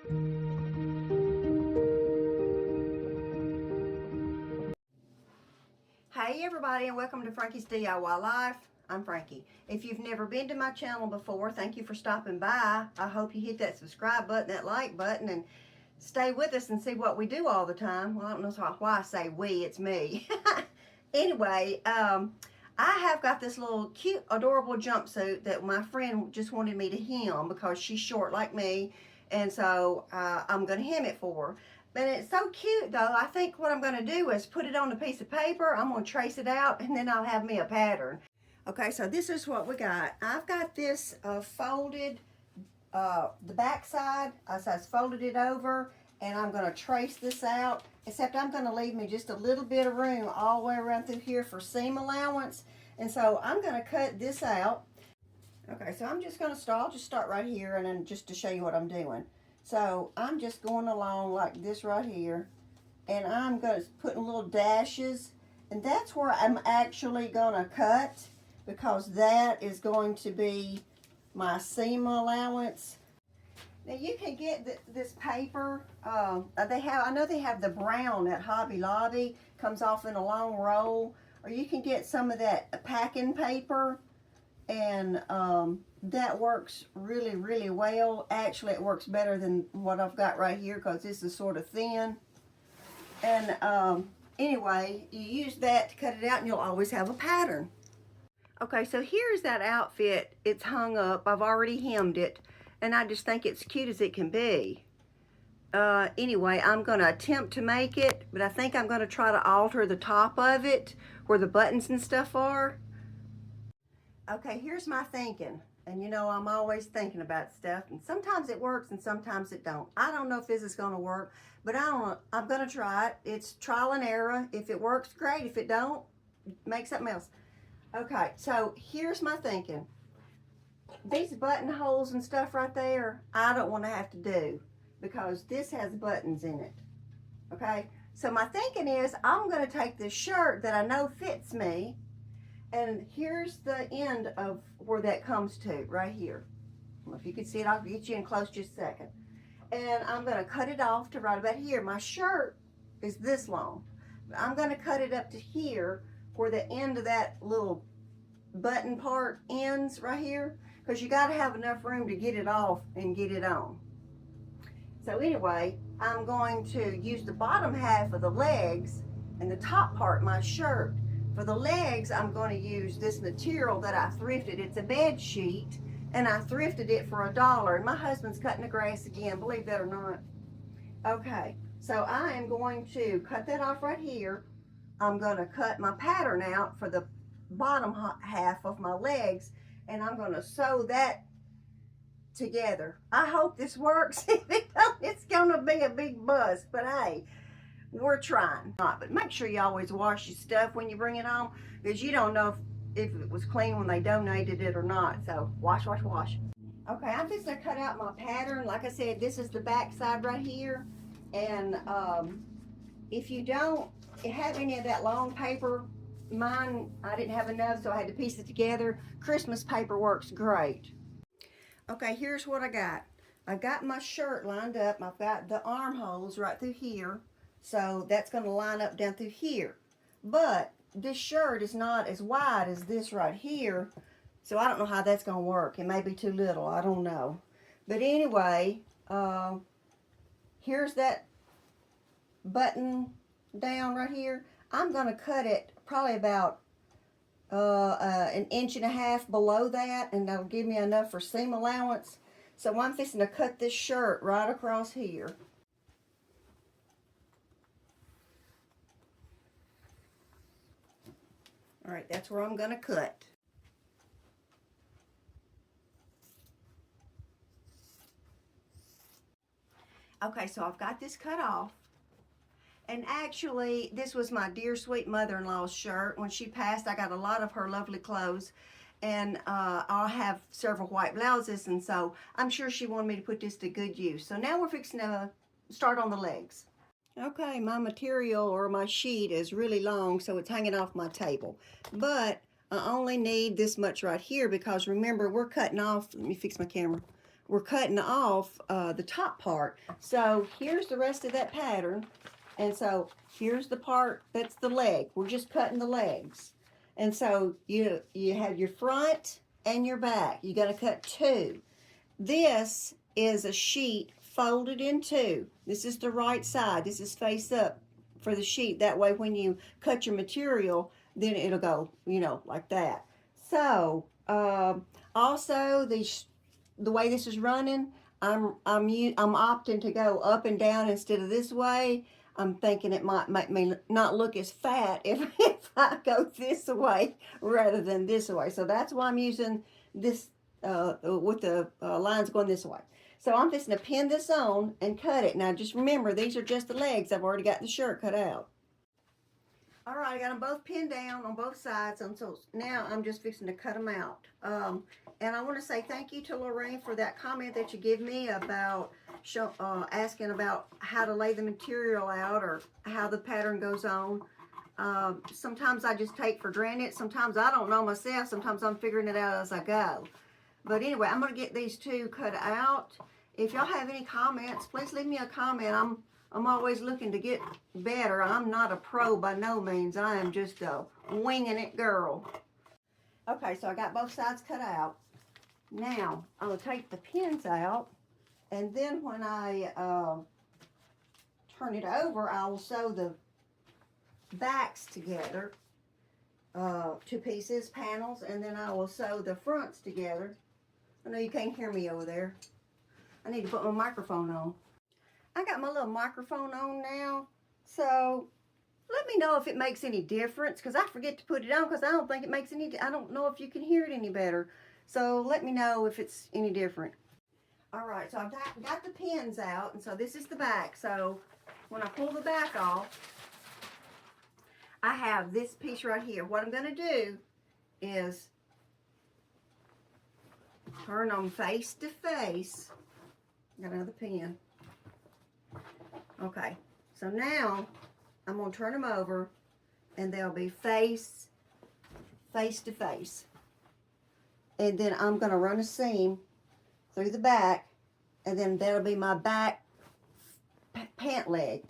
Hey everybody, and welcome to Frankie's DIY Life. I'm Frankie. If you've never been to my channel before, thank you for stopping by. I hope you hit that subscribe button, that like button, and stay with us and see what we do all the time. Well, I don't know why I say we, it's me. Anyway, I have got this little cute, adorable jumpsuit that my friend just wanted me to hem because she's short like me, and so I'm going to hem it for her. But it's so cute though. I think what I'm going to do is put it on a piece of paper. I'm going to trace it out, and then I'll have me a pattern. Okay, so this is what we got. I've got this folded, the back side. I folded it over, and I'm going to trace this out. Except I'm going to leave me just a little bit of room all the way around through here for seam allowance. And so I'm going to cut this out. Okay, so I'm just going to start. I'll just start right here, and then just to show you what I'm doing. So I'm just going along like this right here, and I'm going to put little dashes, and that's where I'm actually going to cut, because that is going to be my seam allowance. Now you can get this paper. I know they have the brown at Hobby Lobby, comes off in a long roll, or you can get some of that packing paper, and that works really, really well. Actually, it works better than what I've got right here because this is sort of thin. And anyway, you use that to cut it out, and you'll always have a pattern. Okay, so here's that outfit. It's hung up. I've already hemmed it, and I just think it's cute as it can be. Anyway, I'm going to attempt to make it, but I think I'm going to try to alter the top of it where the buttons and stuff are. Okay, here's my thinking. And you know, I'm always thinking about stuff, and sometimes it works and sometimes it don't. I don't know if this is going to work, but I'm going to try it. It's trial and error. If it works, great. If it don't, make something else. Okay, so here's my thinking. These buttonholes and stuff right there, I don't want to have to do, because this has buttons in it. Okay, so my thinking is I'm going to take this shirt that I know fits me, and here's the end of where that comes to, right here. Well, if you can see it, I'll get you in close just a second. And I'm going to cut it off to right about here. My shirt is this long. I'm going to cut it up to here where the end of that little button part ends right here, because you got to have enough room to get it off and get it on. So anyway, I'm going to use the bottom half of the legs and the top part, my shirt. For the legs, I'm going to use this material that I thrifted. It's a bed sheet, and I thrifted it for $1. And my husband's cutting the grass again, believe that or not. Okay, so I am going to cut that off right here. I'm going to cut my pattern out for the bottom half of my legs, and I'm going to sew that together. I hope this works. If it don't, it's going to be a big bust, but hey, we're trying. But make sure you always wash your stuff when you bring it home, because you don't know if it was clean when they donated it or not. So wash, wash, wash. Okay, I'm just gonna cut out my pattern. Like I said, this is the back side right here. And if you don't have any of that long paper, mine, I didn't have enough, so I had to piece it together. Christmas paper works great. Okay, here's what I got. I got my shirt lined up. I've got the armholes right through here. So that's going to line up down through here. But this shirt is not as wide as this right here. So I don't know how that's going to work. It may be too little. I don't know. But anyway, here's that button down right here. I'm going to cut it probably about an 1.5 inches below that. And that'll give me enough for seam allowance. So I'm fixing to cut this shirt right across here. All right, that's where I'm going to cut. Okay, so I've got this cut off. And actually, this was my dear sweet mother-in-law's shirt. When she passed, I got a lot of her lovely clothes. And I'll have several white blouses, and so I'm sure she wanted me to put this to good use. So now we're fixing to start on the legs. Okay, my material or my sheet is really long, so it's hanging off my table. But I only need this much right here because remember, we're cutting off, let me fix my camera. we're cutting off the top part. So here's the rest of that pattern. And so here's the part that's the leg. We're just cutting the legs. And so you have your front and your back. You got to cut two. This is a sheet folded in two. This is the right side. This is face up for the sheet. That way when you cut your material, then it'll go, you know, like that. So also the way this is running, I'm opting to go up and down instead of this way. I'm thinking it might make me not look as fat if I go this way rather than this way. So that's why I'm using this with the lines going this way. So I'm just going to pin this on and cut it. Now just remember, these are just the legs. I've already got the shirt cut out. All right, I got them both pinned down on both sides, and so now I'm just fixing to cut them out. And I want to say thank you to Lorraine for that comment that you give me about asking about how to lay the material out or how the pattern goes on. Sometimes I just take for granted. Sometimes I don't know myself. Sometimes I'm figuring it out as I go. But anyway, I'm going to get these two cut out. If y'all have any comments, please leave me a comment. I'm always looking to get better. I'm not a pro by no means. I am just a winging it girl. Okay, so I got both sides cut out. Now, I'm going to take the pins out. And then when I turn it over, I will sew the backs together. Two pieces, panels. And then I will sew the fronts together. I know you can't hear me over there. I need to put my microphone on. I got my little microphone on now, so let me know if it makes any difference, because I forget to put it on because I don't think it makes any, I don't know if you can hear it any better. So let me know if it's any different. All right, so I've got the pins out, and so this is the back. So when I pull the back off, I have this piece right here. What I'm going to do is turn them face to face. Got another pin. Okay, so now I'm going to turn them over and they'll be face to face. And then I'm going to run a seam through the back, and then that'll be my back pant leg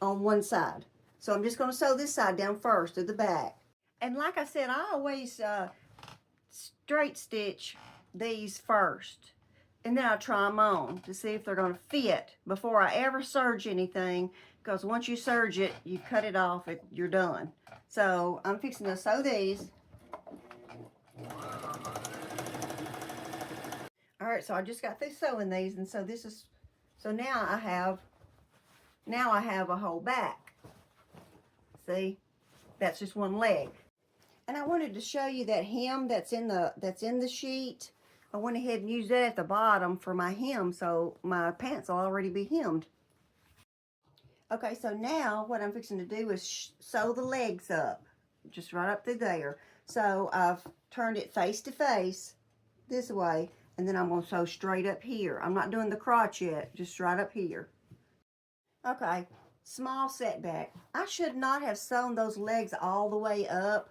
on one side. So I'm just going to sew this side down first to the back. And like I said, I always straight stitch these first. And then I'll try them on to see if they're going to fit before I ever serge anything. Because once you serge it, you cut it off, you're done. So I'm fixing to sew these. All right, so I just got through sewing these, and so this is, so now I have a whole back. See, that's just one leg. And I wanted to show you that hem that's in the sheet. I went ahead and used that at the bottom for my hem, so my pants will already be hemmed. Okay, so now what I'm fixing to do is sew the legs up, just right up through there. So I've turned it face to face this way, and then I'm going to sew straight up here. I'm not doing the crotch yet, just right up here. Okay, small setback. I should not have sewn those legs all the way up.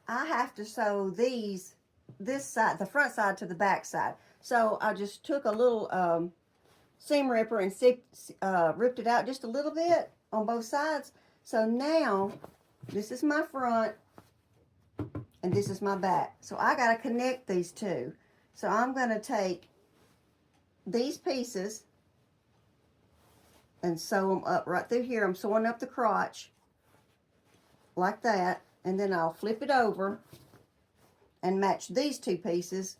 I have to sew this side, the front side to the back side. So I just took a little seam ripper and ripped it out just a little bit on both sides. So now this is my front and this is my back. So I got to connect these two. So I'm going to take these pieces and sew them up right through here. I'm sewing up the crotch like that, and then I'll flip it over and match these two pieces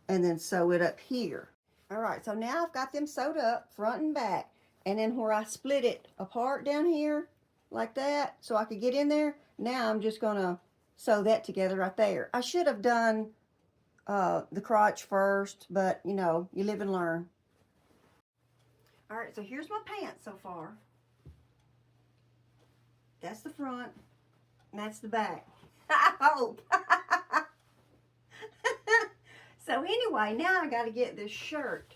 and then sew it up here. All right, so now I've got them sewed up front and back, and then where I split it apart down here like that so I could get in there, now I'm just gonna sew that together right there. I should have done the crotch first, but you know, you live and learn. All right, so here's my pants so far. That's the front, and that's the back. I hope. So anyway, now I got to get this shirt.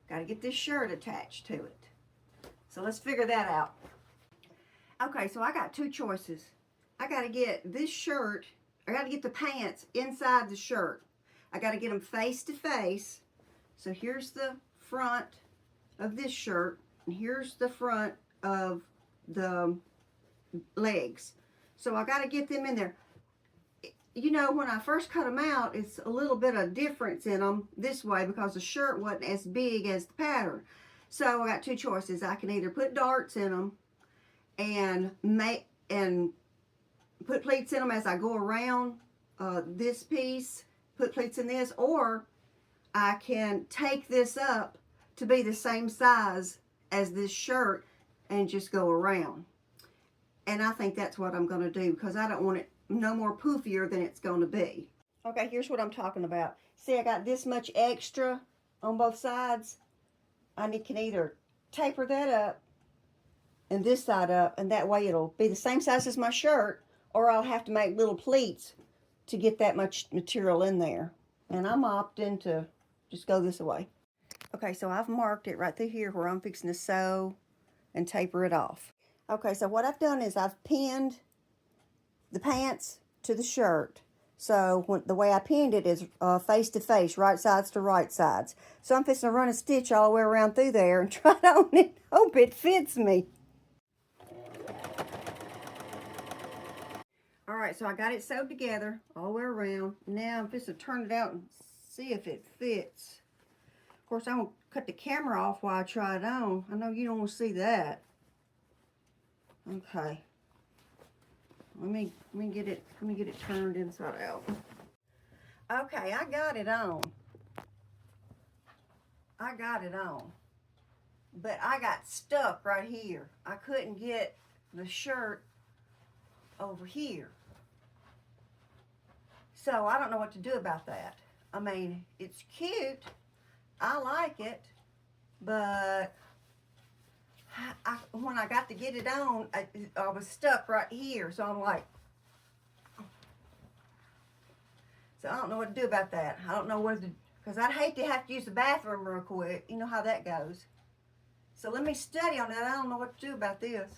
Got to get this shirt attached to it. So let's figure that out. Okay, so I got two choices. I got to get this shirt, I got to get the pants inside the shirt. I got to get them face to face, So here's the front of this shirt, and here's the front of the legs. So I got to get them in there. You know, when I first cut them out, it's a little bit of difference in them this way because the shirt wasn't as big as the pattern. So I got two choices. I can either put darts in them and put pleats in them as I go around this piece, put pleats in this, or I can take this up to be the same size as this shirt and just go around. And I think that's what I'm going to do because I don't want it no more poofier than it's going to be. Okay, here's what I'm talking about. See, I got this much extra on both sides. I can either taper that up and this side up, and that way it'll be the same size as my shirt, or I'll have to make little pleats to get that much material in there. And I'm opting to just go this way. Okay, so I've marked it right through here where I'm fixing to sew and taper it off. Okay, so what I've done is I've pinned the pants to the shirt. So the way I pinned it is face to face, right sides to right sides. So I'm fixing to run a stitch all the way around through there and try it on and hope it fits me. All right, so I got it sewed together all the way around. Now I'm fixing to turn it out and see if it fits. Of course, I'm going to cut the camera off while I try it on. I know you don't want to see that. Okay. Let me get it turned inside out. Okay, I got it on. But I got stuck right here. I couldn't get the shirt over here. So I don't know what to do about that. I mean, it's cute. I like it, but when I got to get it on, I was stuck right here. So I'm like, so I don't know what to do about that. I don't know what to, because I'd hate to have to use the bathroom real quick. You know how that goes. So let me study on that. I don't know what to do about this.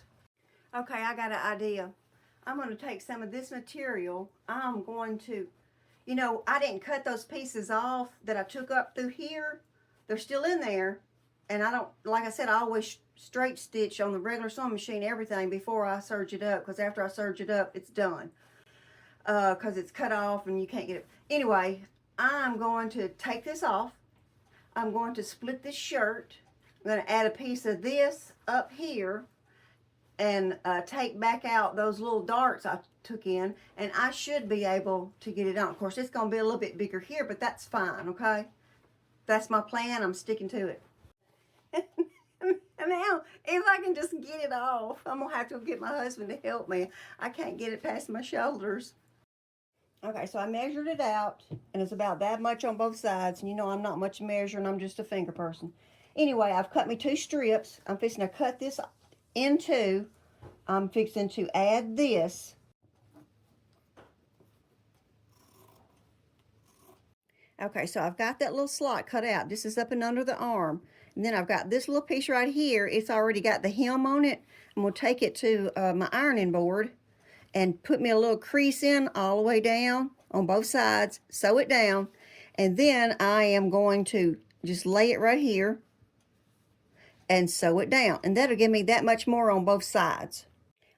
Okay, I got an idea. I'm going to take some of this material. I'm going to, you know, I didn't cut those pieces off that I took up through here. They're still in there. And I don't, like I said, I always straight stitch on the regular sewing machine everything before I serge it up, because after I serge it up, it's done. Because it's cut off and you can't get it. Anyway, I'm going to take this off. I'm going to split this shirt. I'm going to add a piece of this up here and take back out those little darts I took in, and I should be able to get it on. Of course, it's going to be a little bit bigger here, but that's fine, okay? That's my plan. I'm sticking to it. Now, if I can just get it off, I'm going to have to get my husband to help me. I can't get it past my shoulders. Okay, so I measured it out, and it's about that much on both sides. And you know I'm not much measuring. I'm just a finger person. Anyway, I've cut me 2 strips. I'm fixing to cut this in 2. I'm fixing to add this. Okay, so I've got that little slot cut out. This is up and under the arm. And then I've got this little piece right here. It's already got the hem on it. I'm going to take it to my ironing board and put me a little crease in all the way down on both sides. Sew it down. And then I am going to just lay it right here and sew it down. And that'll give me that much more on both sides.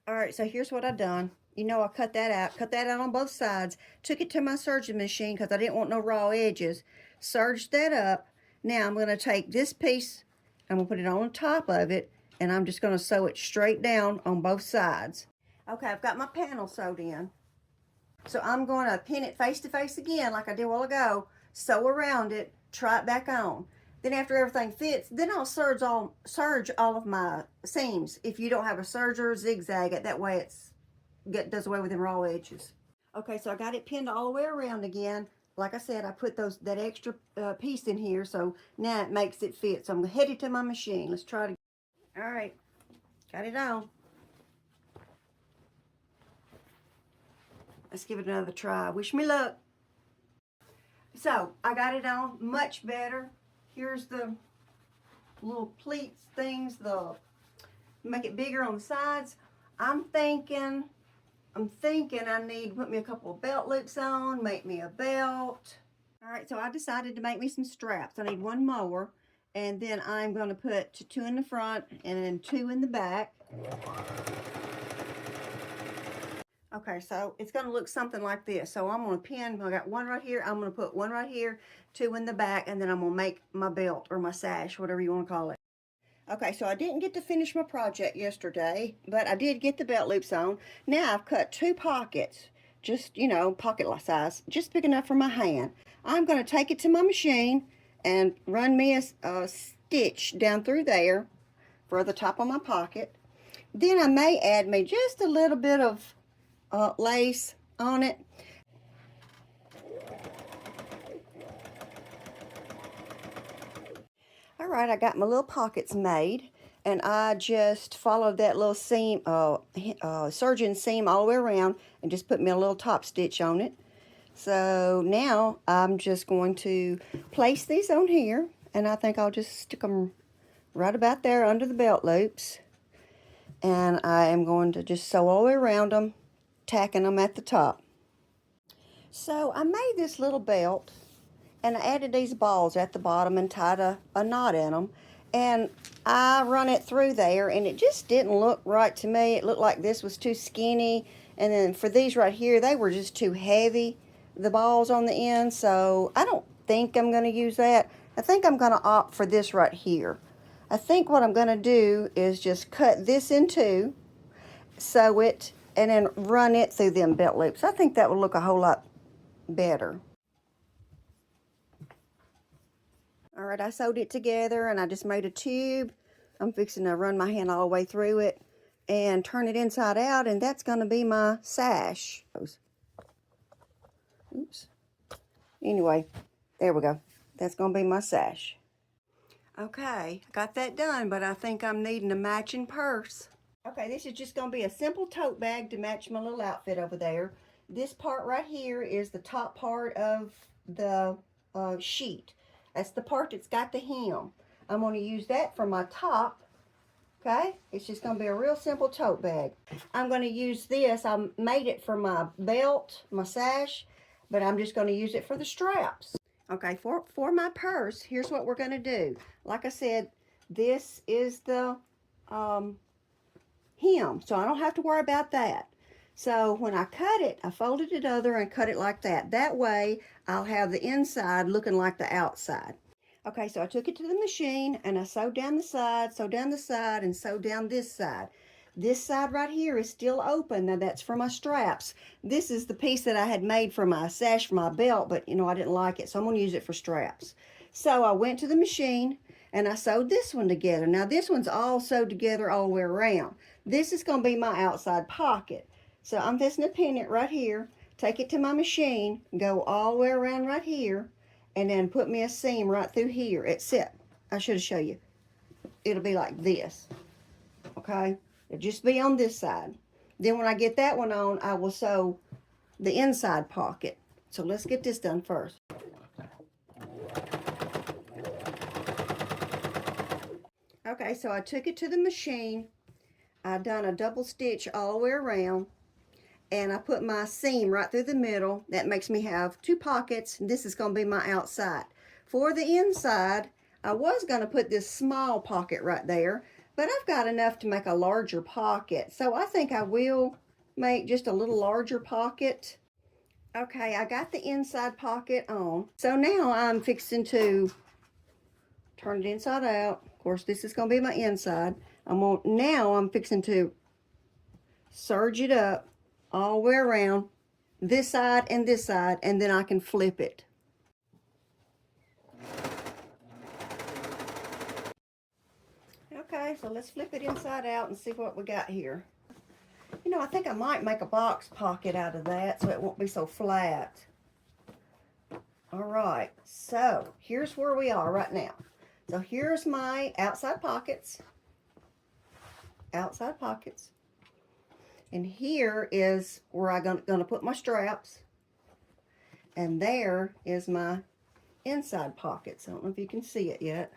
All right, so here's what I've done. You know, I cut that out on both sides. Took it to my serging machine because I didn't want no raw edges. Serged that up. Now I'm going to take this piece, I'm going to put it on top of it, and I'm just going to sew it straight down on both sides. Okay, I've got my panel sewed in. So I'm going to pin it face to face again like I did a while ago. Sew around it, try it back on. Then after everything fits, then I'll serge all of my seams. If you don't have a serger, zigzag it. That way it does away with them raw edges. Okay, so I got it pinned all the way around again. Like I said, I put that extra piece in here, so now it makes it fit. So I'm headed to my machine. Let's try it. All right, got it on. Let's give it another try. Wish me luck. So I got it on much better. Here's the little pleats things, make it bigger on the sides. I'm thinking I need to put me a couple of belt loops on, make me a belt. All right, so I decided to make me some straps. I need one more, and then I'm going to put two in the front and then two in the back. Okay, so it's going to look something like this. So I'm going to pin, I got one right here, I'm going to put one right here, two in the back, and then I'm going to make my belt or my sash, whatever you want to call it. Okay, so I didn't get to finish my project yesterday, but I did get the belt loops on. Now I've cut two pockets, just, you know, pocket size, just big enough for my hand. I'm going to take it to my machine and run me a stitch down through there for the top of my pocket. Then I may add me just a little bit of lace on it. All right, I got my little pockets made, and I just followed that little seam, surgeon seam all the way around, and just put me a little top stitch on it. So now I'm just going to place these on here, and I think I'll just stick them right about there under the belt loops. And I am going to just sew all the way around them, tacking them at the top. So I made this little belt, and I added these balls at the bottom and tied a knot in them. And I run it through there, and it just didn't look right to me. It looked like this was too skinny. And then for these right here, they were just too heavy, the balls on the end. So I don't think I'm going to use that. I think I'm going to opt for this right here. I think what I'm going to do is just cut this in two, sew it, and then run it through them belt loops. I think that would look a whole lot better. All right, I sewed it together, and I just made a tube. I'm fixing to run my hand all the way through it and turn it inside out, and that's going to be my sash. Oops. Anyway, there we go. That's going to be my sash. Okay, I got that done, but I think I'm needing a matching purse. Okay, this is just going to be a simple tote bag to match my little outfit over there. This part right here is the top part of the sheet. That's the part that's got the hem. I'm going to use that for my top. Okay, it's just going to be a real simple tote bag. I'm going to use this. I made it for my belt, my sash, but I'm just going to use it for the straps. Okay, for my purse, here's what we're going to do. Like I said, this is the hem, so I don't have to worry about that. So when I cut it, I folded it over and cut it like that. That way, I'll have the inside looking like the outside. Okay, so I took it to the machine, and I sewed down the side, and sewed down this side. This side right here is still open. Now, that's for my straps. This is the piece that I had made for my sash for my belt, but, you know, I didn't like it, so I'm going to use it for straps. So I went to the machine, and I sewed this one together. Now, this one's all sewed together all the way around. This is going to be my outside pocket. So I'm just going to pin it right here, take it to my machine, go all the way around right here, and then put me a seam right through here. Except, I should have shown you, it'll be like this, okay? It'll just be on this side. Then when I get that one on, I will sew the inside pocket. So let's get this done first. Okay, so I took it to the machine. I done a double stitch all the way around, and I put my seam right through the middle. That makes me have two pockets, and this is going to be my outside. For the inside, I was going to put this small pocket right there, but I've got enough to make a larger pocket, so I think I will make just a little larger pocket. Okay, I got the inside pocket on. So now I'm fixing to turn it inside out. Of course, this is going to be my inside. Now I'm fixing to serge it up all the way around this side, and then I can flip it. Okay, so let's flip it inside out and see what we got here. You know, I think I might make a box pocket out of that so it won't be so flat. All right, so here's where we are right now. So here's my outside pockets. And here is where I'm gonna put my straps. And there is my inside pockets. I don't know if you can see it yet.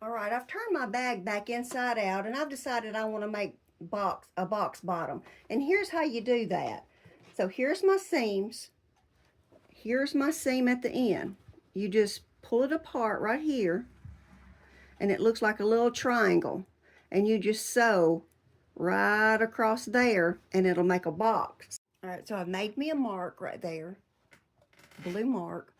All right, I've turned my bag back inside out, and I've decided I want to make a box bottom. And here's how you do that. So here's my seams. here's my seam at the end. You just pull it apart right here, and it looks like a little triangle, and you just sew right across there, and it'll make a box. All right, so I've made me a mark right there, blue mark,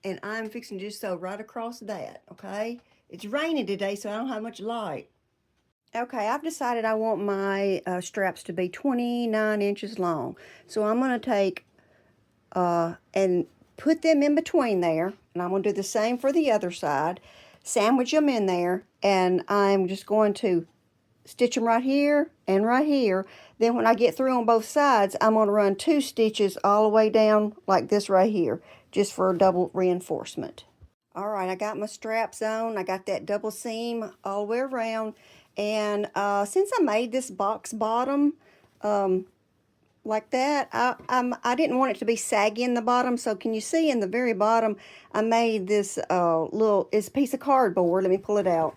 and I'm fixing to just sew right across that, okay? It's raining today, so I don't have much light. Okay, I've decided I want my straps to be 29 inches long. So I'm going to take and put them in between there, and I'm going to do the same for the other side. Sandwich them in there, and I'm just going to stitch them right here and right here. Then when I get through on both sides, I'm going to run 2 stitches all the way down like this right here, just for a double reinforcement. All right, I got my straps on. I got that double seam all the way around. And since I made this box bottom like that, I didn't want it to be saggy in the bottom. So can you see in the very bottom, I made this it's a piece of cardboard. Let me pull it out.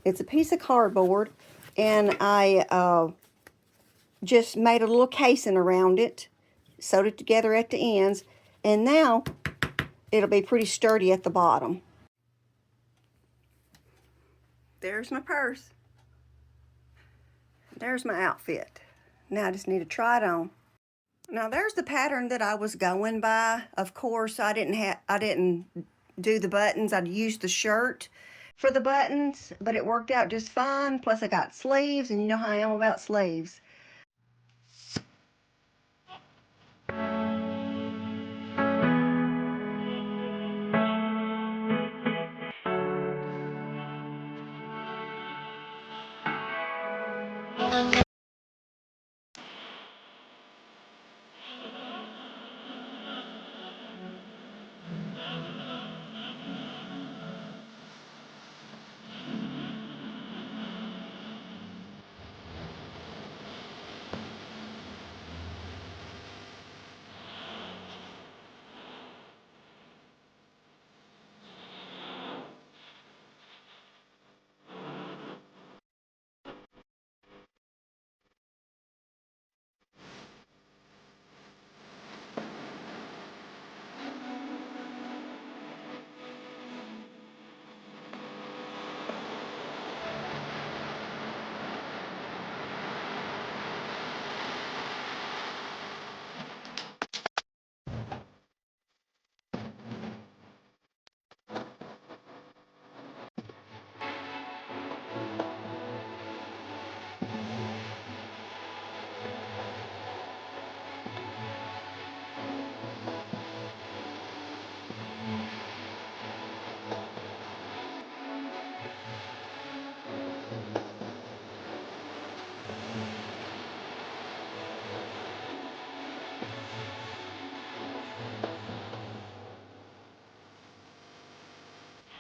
It's a piece of cardboard. And I just made a little casing around it, sewed it together at the ends. And now it'll be pretty sturdy at the bottom. There's my purse. There's my outfit. Now I just need to try it on. Now there's the pattern that I was going by. Of course, I didn't do the buttons. I'd used the shirt for the buttons, but it worked out just fine. Plus I got sleeves, and you know how I am about sleeves.